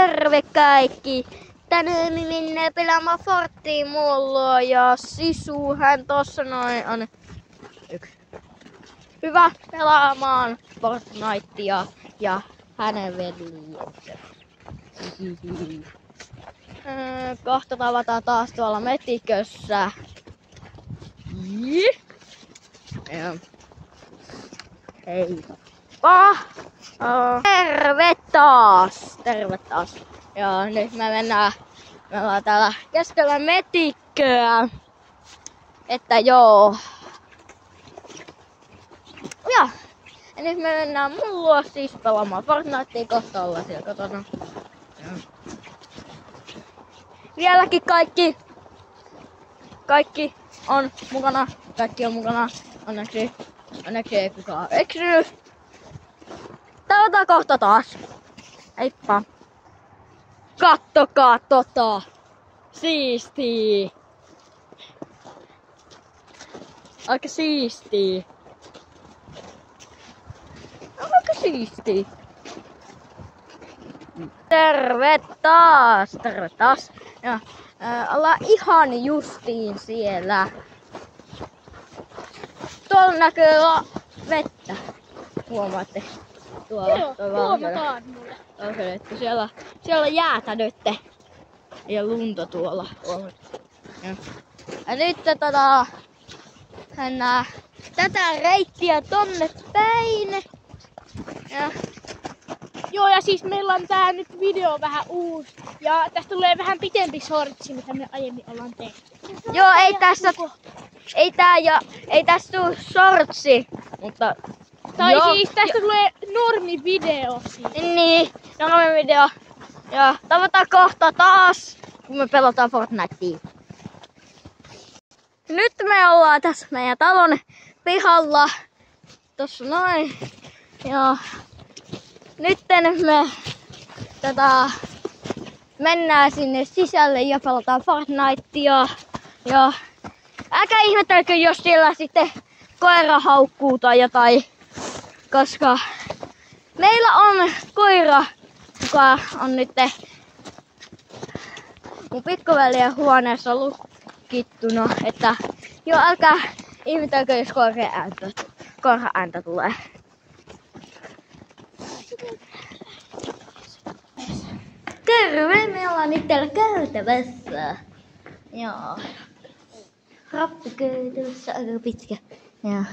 Terve kaikki! Tänään me mennään pelaamaan Forttia mulla ja Sisu, hän tossa noin on hyvä pelaamaan Fortnitea ja hänen veljensä. Kohta tavataan taas tuolla metikössä. Heippa! Terve taas! Terve taas! Joo, nyt me ollaan täällä keskellä metikköä. Että joo. Ja nyt me mennään mun luo siis pelaamaan Fortnitea, kohta ollaan siellä kotona. Vieläkin kaikki on mukana. Kaikki on mukana. Onneksi ei kukaan eksynyt. Tavataan kohta taas. Heippa. Kattokaa tota. Siistii. Aika siistii. Aika siistii. Terve taas. Terve taas. Ja, ollaan ihan justiin siellä. Tuolla näkyy vettä. Huomaatte? Tuolla. Huomataan mulle. Okei, että siellä on jäätä nyt. Ja lunta tuolla. Ja nyt mennään tätä reittiä tonne päin. Ja siis meillä on tää nyt video vähän uusi. Ja tästä tulee vähän pitempi shortsi, mitä me aiemmin ollaan tehty. Joo, ei tästä tuu shortsi, mutta Siis tästä tulee normivideo. Niin, normivideo. Ja tavataan kohta taas, kun me pelataan Fortnitea. Nyt me ollaan tässä meidän talon pihalla. Tossa noin. Ja nyt me mennään sinne sisälle ja pelataan Fortnitea. Ja älkää ihmetelkö, jos siellä sitten koira haukkuu tai jotain. Koska meillä on koira, joka on nyt mun pikkuveljen huoneessa lukittuna. Että joo, älkää ihmetelkö, jos koira ääntä tulee. Terve, me ollaan nyt täällä käytävässä. Joo. Rappukäytävässä aika pitkä. Joo.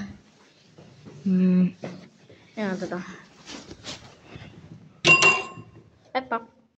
Joo, Heippa.